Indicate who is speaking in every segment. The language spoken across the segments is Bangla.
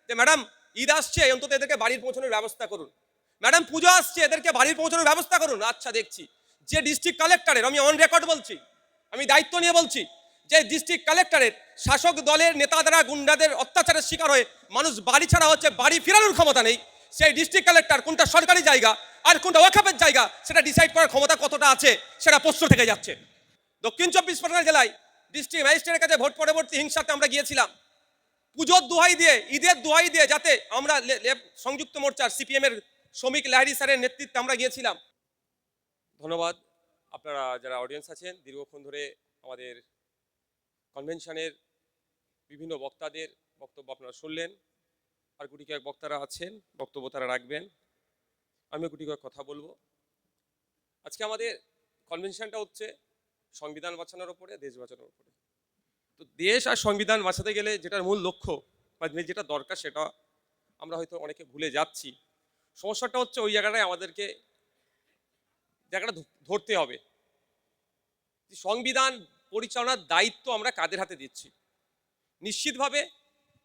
Speaker 1: যে ম্যাডাম ঈদ আসছে, অন্তত এদেরকে বাড়ির পৌঁছানোর ব্যবস্থা করুন, ম্যাডাম পুজো আসছে, এদেরকে বাড়ির পৌঁছানোর ব্যবস্থা করুন। আচ্ছা দেখছি যে ডিস্ট্রিক্ট কালেক্টরের, আমি অন রেকর্ড বলছি, আমি দায়িত্ব নিয়ে বলছি, যে ডিস্ট্রিক্ট কালেক্টরের শাসক দলের নেতাদের গুন্ডাদের অত্যাচারের শিকার হয়ে মানুষ বাড়ি ছাড়া হচ্ছে, বাড়ি ফেরানোর ক্ষমতা নেই, সেই ডিস্ট্রিক্ট কালেক্টর কোনটা সরকারি জায়গা আর কোনটা ওয়াকফের জায়গা সেটা ডিসাইড করার ক্ষমতা কতটা আছে সেটা প্রশ্ন থেকে যাচ্ছে। দক্ষিণ 24 পরগনা জেলায় ডিস্ট্রিক্ট ম্যাজিস্ট্রেটের কাছে ভোট পরবর্তী হিংসাতে আমরা গিয়েছিলাম, পুজোর দোহাই দিয়ে, ঈদের দোহাই দিয়ে, যাতে আমরা সংযুক্ত মোর্চার সিপিএম এর শ্রমিক লাহিড়ী স্যারের নেতৃত্বে আমরা গিয়েছিলাম। ধন্যবাদ আপনারা যারা অডিয়েন্স আছেন, দীর্ঘক্ষণ ধরে আমাদের কনভেনশনের বিভিন্ন বক্তাদের বক্তব্য আপনারা শুনলেন। আর গুটি কয়েক বক্তারা আছেন, বক্তব্য তারা রাখবেন, আমিও গুটি কয়েক কথা বলবো। আজকে আমাদের কনভেনশনটা হচ্ছে সংবিধান বাঁচানোর উপরে, দেশ বাঁচানোর উপরে। তো দেশ আর সংবিধান বাঁচাতে গেলে যেটার মূল লক্ষ্য বা যেটা দরকার সেটা আমরা হয়তো অনেকে ভুলে যাচ্ছি। সমস্যাটা হচ্ছে ওই জায়গাটায় আমাদেরকে জায়গাটা ধরতে হবে। সংবিধান পরিচালনার দায়িত্ব আমরা কাদের হাতে দিচ্ছি? নিশ্চিতভাবে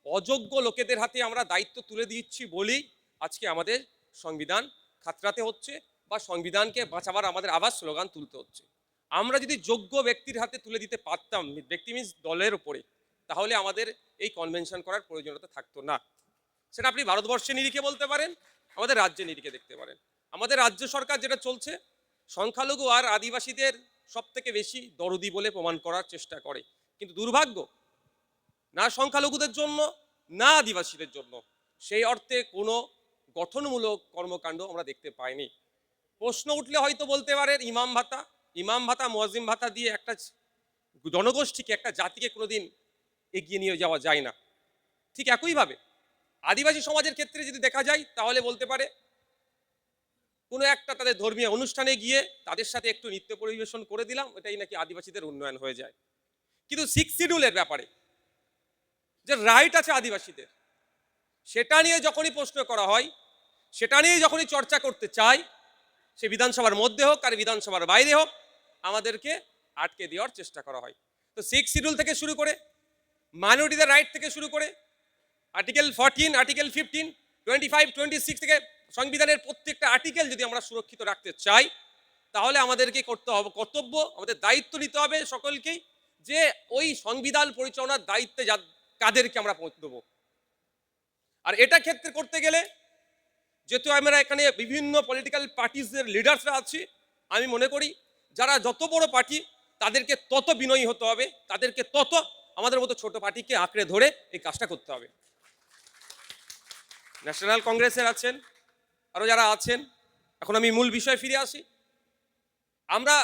Speaker 1: অযোগ্য লোকেদের হাতে আমরা দায়িত্ব তুলে দিচ্ছি বলেই আজকে আমাদের সংবিধান খাতরাতে হচ্ছে বা সংবিধানকে বাঁচাবার আমাদের আবার স্লোগান তুলতে হচ্ছে। আমরা যদি যোগ্য ব্যক্তির হাতে তুলে দিতে পারতাম, ব্যক্তি মিন্স দলের উপরে, তাহলে আমাদের এই কনভেনশন করার প্রয়োজনীয়তা থাকতো না। সেটা আপনি ভারতবর্ষের নিরিখে বলতে পারেন, আমাদের রাজ্যের নিরিখে দেখতে পারেন। আমাদের রাজ্য সরকার যেটা চলছে, সংখ্যালঘু আর আদিবাসীদের সব থেকে বেশি দরদি বলে প্রমাণ করার চেষ্টা করে, কিন্তু দুর্ভাগ্য না সংখ্যালঘুদের জন্য না আদিবাসীদের জন্য সেই অর্থে কোনো গঠনমূলক কর্মকাণ্ড আমরা দেখতে পাইনি। প্রশ্ন উঠলে হয়তো বলতে পারেন ইমাম ভাতা মুয়াজ্জিম ভাতা দিয়ে একটা জনগোষ্ঠীকে, একটা জাতিকে কোনোদিন এগিয়ে নিয়ে যাওয়া যায় না। ঠিক একইভাবে আদিবাসী সমাজের ক্ষেত্রে যদি দেখা যায়, তাহলে বলতে পারে কোনো একটা তাদের ধর্মীয় অনুষ্ঠানে গিয়ে তাদের সাথে একটু নৃত্য পরিবেশন করে দিলাম, এটাই নাকি আদিবাসীদের উন্নয়ন হয়ে যায়। কিন্তু 6 শিডিউলের ব্যাপারে যে রাইট আছে আদিবাসীদের, সেটা নিয়ে যখনই প্রশ্ন করা হয়, সেটা নিয়ে যখনই চর্চা করতে চাই, সে বিধানসভার মধ্যে হোক আর বিধানসভার বাইরে হোক, আমাদেরকে আটকে দেওয়ার চেষ্টা করা হয়। তো 6 শিডিউল থেকে শুরু করে, মাইনরিটিদের রাইট থেকে শুরু করে, আর্টিকেল 14, আর্টিকেল 15, 25, 26 থেকে সংবিধানের প্রত্যেকটা আর্টিকেল যদি আমরা সুরক্ষিত রাখতে চাই, তাহলে আমাদেরকে করতে হবে কর্তব্য, আমাদের দায়িত্ব নিতে হবে সকলকেই, যে ওই সংবিধান পরিচালনার দায়িত্বে কাদেরকে আমরা দেবো। আর এটা ক্ষেত্রে করতে গেলে, যেহেতু আমরা এখানে বিভিন্ন পলিটিক্যাল পার্টিসের লিডার্সরা আছি, আমি মনে করি যারা যত বড় পার্টি তাদেরকে তত বিনয়ী হতে হবে, তাদেরকে তত আমাদের মতো ছোট পার্টিকে আঁকড়ে ধরে এই কাজটা করতে হবে। ন্যাশনাল কংগ্রেসের আছেন, আরও যারা আছেন, এখন আমি মূল বিষয়ে ফিরে আসি। আমরা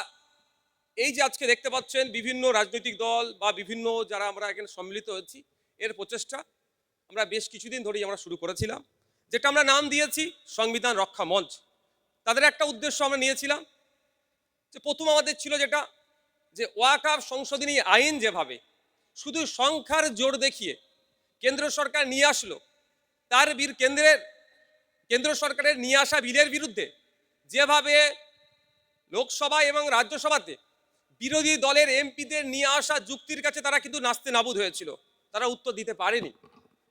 Speaker 1: এই যে আজকে দেখতে পাচ্ছেন বিভিন্ন রাজনৈতিক দল বা বিভিন্ন যারা আমরা এখানে সম্মিলিত হয়েছি, এর প্রচেষ্টা আমরা বেশ কিছুদিন ধরেই আমরা শুরু করেছিলাম, যেটা আমরা নাম দিয়েছি সংবিধান রক্ষা মঞ্চ। তাদের একটা উদ্দেশ্য আমরা নিয়েছিলাম, যে প্রথম আমাদের ছিল যেটা, যে ওয়াকফ সংশোধনী আইন যেভাবে শুধু সংখ্যার জোর দেখিয়ে কেন্দ্র সরকার নিয়ে আসলো, তার কেন্দ্র সরকারের নিয়ে আসা বিলের বিরুদ্ধে যেভাবে লোকসভা এবং রাজ্যসভাতে বিরোধী দলের এমপিদের নিয়ে আসা যুক্তির কাছে তারা কিন্তু নাস্তে নাবুদ হয়েছিল, তারা উত্তর দিতে পারেনি।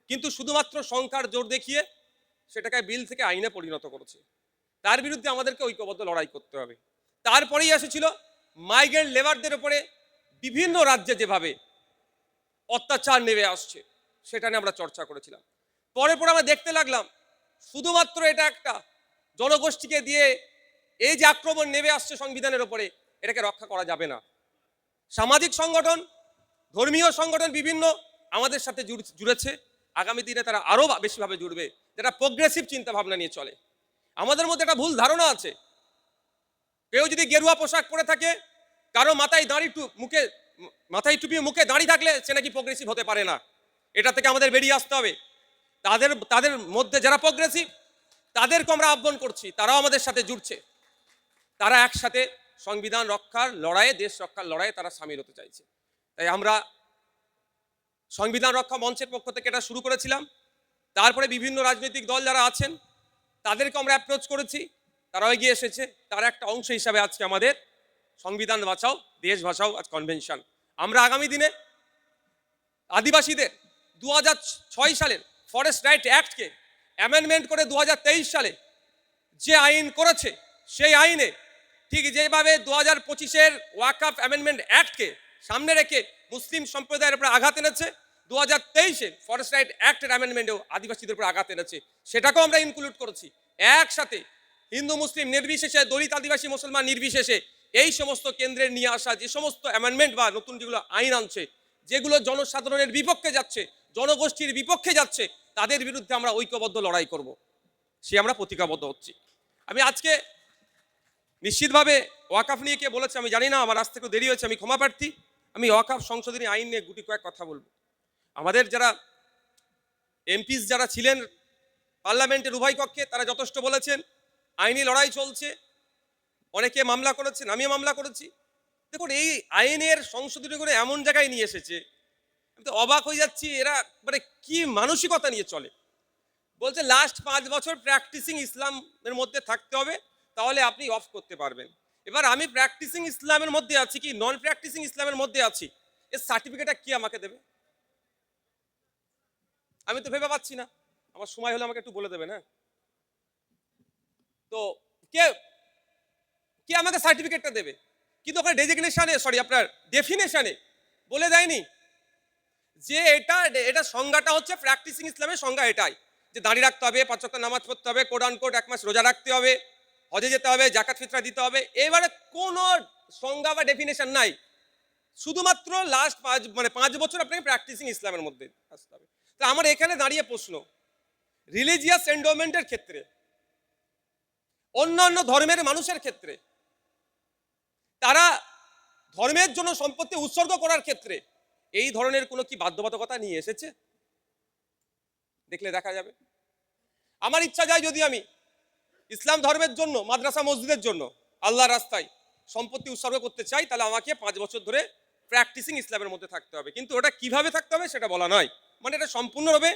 Speaker 1: কিন্তু শুধুমাত্র সংখ্যার জোর দেখিয়ে সেটাকে বিল থেকে আইনে পরিণত করেছে। তার বিরুদ্ধে আমাদেরকে ঐক্যবদ্ধ লড়াই করতে হবে। তারপরেই এসেছিল মাইগ্রেন্ট লেবারদের উপরে বিভিন্ন রাজ্যে যেভাবে অত্যাচার নেমে আসছে, সেটা নিয়ে আমরা চর্চা করেছিলাম। পরে আমরা দেখতে লাগলাম শুধুমাত্র এটা একটা জনগোষ্ঠীকে দিয়ে এই যে আক্রমণ নেমে আসছে সংবিধানের উপরে, এটাকে রক্ষা করা যাবে না। সামাজিক সংগঠন, ধর্মীয় সংগঠন বিভিন্ন আমাদের সাথে জুড়েছে, আগামী দিনে তারা আরও বেশিভাবে জুড়বে, যারা প্রোগ্রেসিভ চিন্তা ভাবনা নিয়ে চলে। আমাদের মধ্যে একটা ভুল ধারণা আছে, কেউ যদি গেরুয়া পোশাক পরে থাকে, কারো মাথায় টুপি মুখে দাঁড়ি থাকলে সে নাকি প্রোগ্রেসিভ হতে পারে না। এটা থেকে আমাদের বেরিয়ে আসতে হবে। তাদের মধ্যে যারা প্রোগ্রেসিভ, তাদেরকে আমরা আহ্বান করছি, তারাও আমাদের সাথে জুড়ছে, তারা একসাথে সংবিধান রক্ষার লড়াইয়ে, দেশ রক্ষার লড়াইয়ে তারা সামিল হতে চাইছে। তাই আমরা সংবিধান রক্ষা মঞ্চের পক্ষ থেকে এটা শুরু করেছিলাম। তারপরে বিভিন্ন রাজনৈতিক দল যারা আছেন তাদেরকে আমরা অ্যাপ্রোচ করেছি, তারাও এগিয়ে এসেছে। তার একটা অংশ হিসাবে আজকে আমাদের সংবিধান বাঁচাও দেশ বাঁচাও আজ কনভেনশন। আমরা আগামী দিনে আদিবাসীদের 2006 সালের ফরেস্ট রাইট অ্যাক্টকে অ্যামেন্ডমেন্ট করে 2023 সালে যে আইন করেছে, সেই আইনে ঠিক যেভাবে 2025-এর ওয়াকফ অ্যামেন্ডমেন্ট অ্যাক্টকে সামনে রেখে মুসলিম সম্প্রদায়ের উপর আঘাত এনেছে, 2023-এ ফরেস্ট রাইট অ্যাক্টের অ্যামেন্ডমেন্টেও আদিবাসীদের উপর আঘাত এনেছে, সেটাকেও আমরা ইনক্লুড করেছি। একসাথে হিন্দু মুসলিম নির্বিশেষে, দলিত আদিবাসী মুসলমান নির্বিশেষে এই সমস্ত কেন্দ্রের নিয়ে আসা যে সমস্ত অ্যামেন্ডমেন্ট বা নতুন যেগুলো আইন আনছে, যেগুলো জনসাধারণের বিপক্ষে যাচ্ছে, জনগোষ্ঠীর বিপক্ষে যাচ্ছে, তাদের বিরুদ্ধে আমরা ঐক্যবদ্ধ লড়াই করব, সে আমরা প্রতিজ্ঞাবদ্ধ হচ্ছি। আমি আজকে নিশ্চিতভাবে ওয়াকফ নিয়ে কে বলেছে আমি জানি না, আমার আজ থেকে দেরি হয়েছে, আমি ক্ষমা প্রার্থী। আমি ওয়াকফ সংশোধনী আইন নিয়ে গুটি কয়েক কথা বলবো। আমাদের যারা এমপিস যারা ছিলেন পার্লামেন্টের উভয় কক্ষে, তারা যথেষ্ট বলেছেন। আইনি লড়াই চলছে, অনেকে মামলা করেছেন, আমিও মামলা করেছি। দেখুন, এই আইনের সংশোধনীগুলো এমন জায়গায় নিয়ে এসেছে, আমি তো অবাক হয়ে যাচ্ছি, এরা মানে কি মানসিকতা নিয়ে চলে। বলছে লাস্ট 5 বছর প্র্যাকটিসিং ইসলামের মধ্যে থাকতে হবে, তাহলে আপনি অফ করতে পারবেন। এবার আমি প্র্যাকটিসিং ইসলামের মধ্যে আছি কি নন প্র্যাকটিসিং ইসলামের মধ্যে আছি, এর সার্টিফিকেটটা কি আমাকে দেবে? আমি তো ভেবে পাচ্ছি না। আমার সময় হলে আমাকে একটু বলে দেবেন। হ্যাঁ, তো কে কে আমাকে সার্টিফিকেটটা দেবে? কিন্তু ওখানে ডেজিগনেশনে, সরি আপনার ডেফিনেশনে বলে দেয়নি যে এটা সংজ্ঞাটা হচ্ছে প্র্যাকটিসিং ইসলামের সংজ্ঞা এটাই, যে দাঁড়িয়ে রাখতে হবে, 5 ওয়াক্ত নামাজ পড়তে হবে, কোট আন কোট 1 মাস রোজা রাখতে হবে, হজে যেতে হবে, জাকাত ফিতরা দিতে হবে। এবারে কোনো সংজ্ঞা বা ডেফিনেশন নাই, শুধুমাত্র লাস্ট 5 বছর আপনাকে প্র্যাকটিসিং ইসলামের মধ্যে আসতে হবে। তো আমার এখানে দাঁড়িয়ে প্রশ্ন, রিলিজিয়াস এন্ডোমেন্টের ক্ষেত্রে, অন্যান্য ধর্মের মানুষের ক্ষেত্রে, তারা ধর্মের জন্য সম্পত্তি উৎসর্গ করার ক্ষেত্রে এই ধরনের কোনো কি বাধ্যবাধকতা নিয়ে এসেছে? দেখলে দেখা যাবে। আমার ইচ্ছা যায় যদি আমি ইসলাম ধর্মের জন্য, মাদ্রাসা মসজিদের জন্য, আল্লাহর রাস্তায় সম্পত্তি উৎসর্গ করতে চাই, তাহলে আমাকে 5 বছর ধরে প্র্যাকটিসিং ইসলামের মধ্যে থাকতে হবে। কিন্তু ওটা কিভাবে থাকতে হবে সেটা বলা নয়। মানে এটা সম্পূর্ণভাবে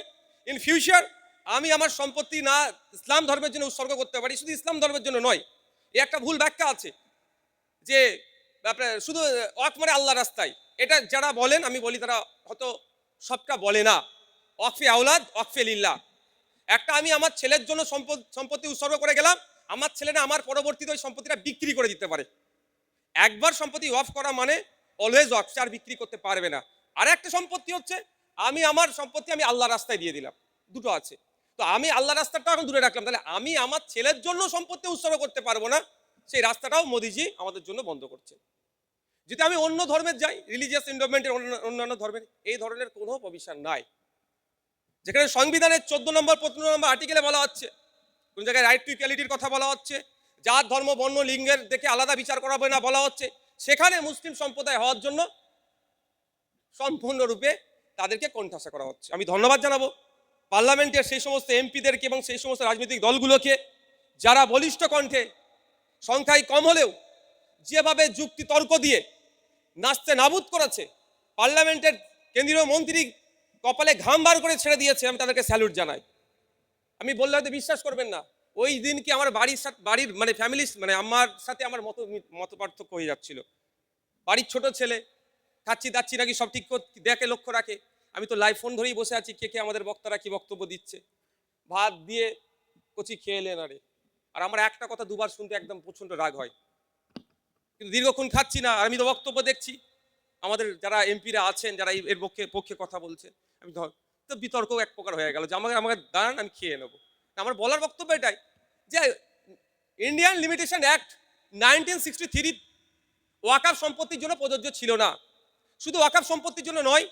Speaker 1: ইন ফিউচার আমি আমার সম্পত্তি না ইসলাম ধর্মের জন্য উৎসর্গ করতে পারি, শুধু ইসলাম ধর্মের জন্য নয়। এই একটা ভুল ব্যাখ্যা আছে যে আপনার শুধু ওয়াকফ মানে আল্লাহর রাস্তায়, এটা যারা বলেন, আমি বলি তারা হয়তো সবটা বলে না। ওয়াকফে আওলাদ, ওয়াকফে লিল্লাহ। একটা আমি আমার ছেলের জন্য সম্পত্তি উৎসর্গ করে গেলাম, আমার ছেলেরা আমার পরবর্তীতে ওই সম্পত্তিটা বিক্রি করে দিতে পারে। একবার সম্পত্তি ওয়াকফ করা মানে অলওয়েজ ওয়াকফ, আর বিক্রি করতে পারবে না। আর একটা সম্পত্তি হচ্ছে আমি আমার সম্পত্তি আমি আল্লাহর রাস্তায় দিয়ে দিলাম, দুটো আছে। তো আমি আল্লাহ রাস্তাটা এখন দূরে রাখলাম, তাহলে আমি আমার ছেলের জন্য সম্পত্তি উৎসর্গ করতে পারবো না, সেই রাস্তাটাও মোদিজি আমাদের জন্য বন্ধ করছে। যদি আমি অন্য ধর্মের যাই, রিলিজিয়াস এন্ডোমেন্টের অন্যান্য ধর্মের, এই ধরনের কোনো প্রভিশন নাই। যেখানে সংবিধানের 14 নম্বর 15 নম্বর আর্টিকেলে বলা হচ্ছে, কোন জায়গায় রাইট টু ইকুয়ালিটির কথা বলা হচ্ছে, জাত ধর্ম বর্ণ লিঙ্গের দেখে আলাদা বিচার করা হবে না বলা হচ্ছে, সেখানে মুসলিম সম্প্রদায় হওয়ার জন্য সম্পূর্ণরূপে তাদেরকে কোণঠাসা করা হচ্ছে। আমি ধন্যবাদ জানাবো পার্লামেন্টের সেই সমস্ত এমপিদেরকে এবং সেই সমস্ত রাজনৈতিক দলগুলোকে যারা বলিষ্ঠ কণ্ঠে, সংখ্যায় কম হলেও যেভাবে যুক্তি তর্ক দিয়ে নাচতে নাবুদ করেছে, পার্লামেন্টের কেন্দ্রীয় মন্ত্রী কপালে ঘাম বার করে ছেড়ে দিয়েছে, আমি তাদেরকে স্যালুট জানাই। আমি বললে হয়তো বিশ্বাস করবেন না, ওই দিনকে আমার বাড়ির মানে ফ্যামিলি মানে আমার সাথে আমার মত পার্থক্য হয়ে যাচ্ছিল। বাড়ির ছোট ছেলে খাচ্ছি দাচ্ছি নাকি সব ঠিক দেখে, লক্ষ্য রাখে। আমি তো লাইভ ফোন ধরেই বসে আছি, কে কে আমাদের বক্তারা কি বক্তব্য দিচ্ছে। ভাত দিয়ে কচি খেয়ে এলেন আরে, আর আমার একটা কথা দুবার শুনতে একদম প্রচণ্ড রাগ হয়, কিন্তু দীর্ঘক্ষণ খাচ্ছি না, আর আমি তো বক্তব্য দেখছি আমাদের যারা এমপিরা আছেন, যারা এর পক্ষে কথা বলছে। আমি তো বিতর্ক এক প্রকার হয়ে গেল যে আমাকে দাঁড়ান, আমি খেয়ে নেবো। আমার বলার বক্তব্য এটাই যে ইন্ডিয়ান লিমিটেশন অ্যাক্ট 1963 ওয়াকফ সম্পত্তির জন্য প্রযোজ্য ছিল না। শুধু ওয়াকফ সম্পত্তির জন্য নয়,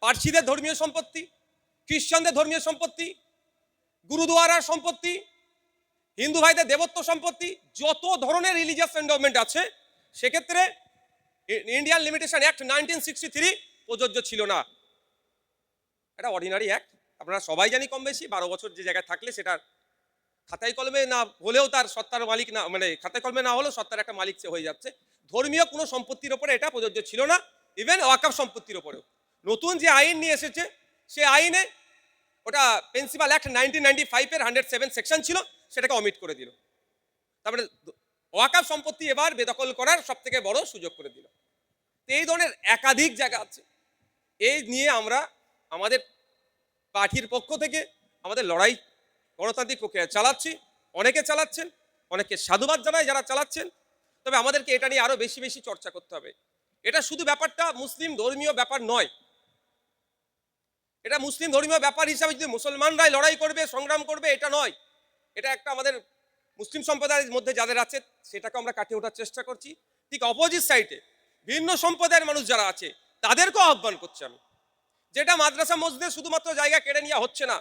Speaker 1: পার্সিদের ধর্মীয় সম্পত্তি, খ্রিস্টানদের ধর্মীয় সম্পত্তি, গুরুদুয়ারার সম্পত্তি, হিন্দু ভাইদের দেবত্ব সম্পত্তি, যত ধরনের রিলিজিয়াস এন্ডোমেন্ট আছে, সেক্ষেত্রে ইন্ডিয়ান লিমিটেশন অ্যাক্ট 1963 প্রযোজ্য ছিল না। এটা অর্ডিনারি অ্যাক্ট, আপনারা সবাই জানি কম বেশি। 12 বছর যে জায়গায় থাকলে সেটার খাতায় কলমে না হলেও তার সত্তার মালিক না, মানে খাতায় কলমে না হলেও সত্তার একটা মালিক সে হয়ে যাচ্ছে। ধর্মীয় কোনো সম্পত্তির ওপরে এটা প্রযোজ্য ছিল না, ইভেন ওয়াকফ সম্পত্তির ওপরেও। নতুন যে আইন নিয়ে এসেছে, সে আইনে ওটা প্রিন্সিপাল অ্যাক্ট 1995-এর 107 সেকশন ছিল, সেটাকে অমিট করে দিল। তারপরে ওয়াকফ সম্পত্তি এবার বেদখল করার সব থেকে বড় সুযোগ করে দিল। তো এই ধরনের একাধিক জায়গা আছে। এই নিয়ে আমরা আমাদের পার্টির পক্ষ থেকে আমাদের লড়াই গণতান্ত্রিক প্রক্রিয়া চালাচ্ছি, অনেকে চালাচ্ছেন, অনেকে সাধুবাদ জানায় যারা চালাচ্ছেন। তবে আমাদেরকে এটা নিয়ে আরো বেশি বেশি চর্চা করতে হবে। এটা শুধু ব্যাপারটা মুসলিম ধর্মীয় ব্যাপার নয়, এটা মুসলিম ধর্মীয় ব্যাপার হিসাবে যদি মুসলমানরাই লড়াই করবে, সংগ্রাম করবে, এটা নয়। এটা একটা আমাদের মুসলিম সম্প্রদায়ের মধ্যে যাদের আছে সেটাকে আমরা কাটিয়ে ওঠার চেষ্টা করছি। ঠিক অপোজিট সাইডে ভিন্ন সম্প্রদায়ের মানুষ যারা আছে তাদেরকেও আহ্বান করছি আমি, যেটা মাদ্রাসা মসজিদে শুধুমাত্র জায়গা কেড়ে নেওয়া হচ্ছে না।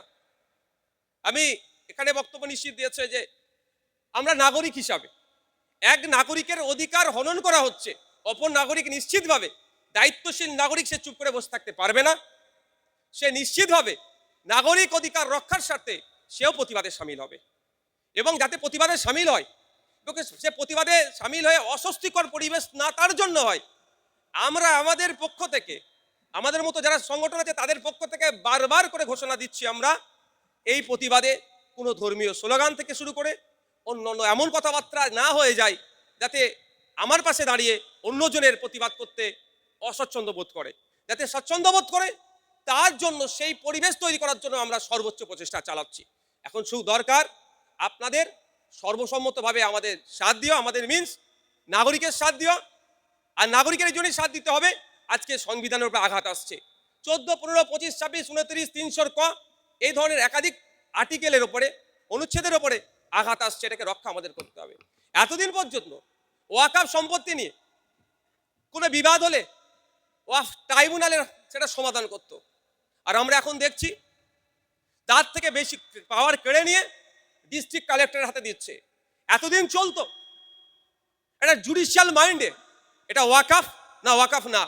Speaker 1: আমি এখানে বক্তব্য নিশ্চিত দিয়েছে যে আমরা নাগরিক হিসাবে এক নাগরিকের অধিকার হনন করা হচ্ছে, অপর নাগরিক নিশ্চিতভাবে দায়িত্বশীল নাগরিক সে চুপ করে বসে থাকতে পারবে না। সে নিশ্চিতভাবে নাগরিক অধিকার রক্ষার স্বার্থে সেও প্রতিবাদে সামিল হবে, এবং যাতে প্রতিবাদে সামিল হয়, সে প্রতিবাদে সামিল হয়ে অস্বস্তিকর পরিবেশ না তার জন্য হয়, আমরা আমাদের পক্ষ থেকে, আমাদের মতো যারা সংগঠন আছে তাদের পক্ষ থেকে বারবার করে ঘোষণা দিচ্ছি, আমরা এই প্রতিবাদে কোনো ধর্মীয় স্লোগান থেকে শুরু করে অন্য এমন কথাবার্তা না হয়ে যায় যাতে আমার পাশে দাঁড়িয়ে অন্যজনের প্রতিবাদ করতে অস্বচ্ছন্দ বোধ করে। যাতে স্বচ্ছন্দ বোধ করে তার জন্য সেই পরিবেশ তৈরি করার জন্য আমরা সর্বোচ্চ প্রচেষ্টা চালাচ্ছি। এখন শুধু দরকার আপনাদের সর্বসম্মতভাবে আমাদের সাথ দিও, আমাদের মিন্স নাগরিকের সাথ দিও। আর নাগরিকের জন্যই সাথ দিতে হবে। আজকে সংবিধানের উপর আঘাত আসছে, 14, 15, 25, 26, 29, 300 ক এই ধরনের একাধিক আর্টিকেলের ওপরে, অনুচ্ছেদের ওপরে আঘাত আসছে, এটাকে রক্ষা আমাদের করতে হবে। এতদিন পর্যন্ত ওয়াকফ সম্পত্তি নিয়ে কোনো বিবাদ হলে ওয়াকফ ট্রাইব্যুনালের সেটা সমাধান করত, আর আমরা এখন দেখছি তার থেকে বেশি পাওয়ার কেড়ে নিয়ে ডিস্ট্রিক্ট কালেক্টরের হাতে দিচ্ছে। এতদিন চলতো এটা জুডিশিয়াল মাইন্ডে, এটা ওয়াকফ না ওয়াকফ না,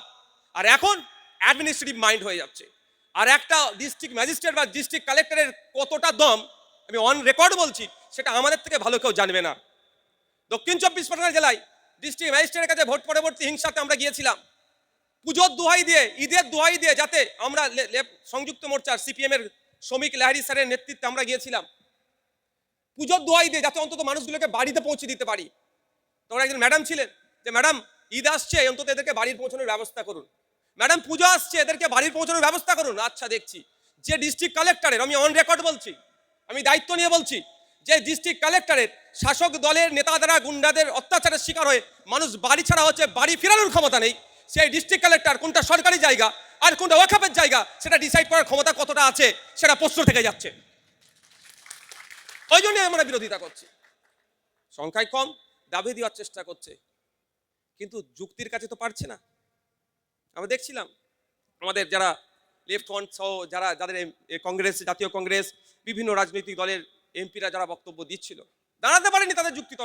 Speaker 1: আর এখন অ্যাডমিনিস্ট্রেটিভ মাইন্ড হয়ে যাচ্ছে। আর একটা ডিস্ট্রিক্ট ম্যাজিস্ট্রেট বা ডিস্ট্রিক্ট কালেক্টরের কতটা দম আমি অন রেকর্ড বলছি, সেটা আমাদের থেকে ভালো কেউ জানবে না। দক্ষিণ 24 পরগনা জেলায় ডিস্ট্রিক্ট ম্যাজিস্ট্রেটের কাছে ভোট পরবর্তী হিংসাতে আমরা গিয়েছিলাম, পুজোর দোহাই দিয়ে, ঈদের দোহাই দিয়ে, যাতে আমরা সংযুক্ত মোর্চার সিপিএম এর শ্রমিক লাহিড়ী স্যারের নেতৃত্বে আমরা গিয়েছিলাম, পুজোর দোহাই দিয়ে যাতে অন্তত মানুষগুলোকে বাড়িতে পৌঁছে দিতে পারি। তখন একজন ম্যাডাম ছিলেন যে ম্যাডাম ঈদ আসছে, অন্তত এদেরকে বাড়ির পৌঁছানোর ব্যবস্থা করুন, ম্যাডাম পুজো আসছে, এদেরকে বাড়ির পৌঁছানোর ব্যবস্থা করুন। আচ্ছা দেখছি যে ডিস্ট্রিক্ট কালেক্টরের, আমি অন রেকর্ড বলছি, আমি দায়িত্ব নিয়ে বলছি, যে ডিস্ট্রিক্ট কালেক্টরের শাসক দলের নেতা দ্বারা গুন্ডাদের অত্যাচারের শিকার হয়ে মানুষ বাড়ি ছাড়া হচ্ছে, বাড়ি ফেরানোর ক্ষমতা নেই, সেই ডিস্ট্রিক্ট কালেক্টর কোনটা সরকারি জায়গা আর কোনটা ওয়াকফের জায়গা সেটা ডিসাইড করার ক্ষমতা কতটা আছে সেটা প্রশ্ন থেকে যাচ্ছে। ওই জন্যই আমরা বিরোধিতা করছি। সংখ্যায় কম, দাবি দেওয়ার চেষ্টা করছে, কিন্তু যুক্তির কাছে তো পারছে না। আমরা দেখছিলাম আমাদের যারা লেফট ফ্রন্ট সহ যাদের কংগ্রেস, জাতীয় কংগ্রেস, বিভিন্ন রাজনৈতিক দলের এমপিরা যারা বক্তব্য দিচ্ছিল, দাঁড়াতে পারেনি তাদের যুক্তি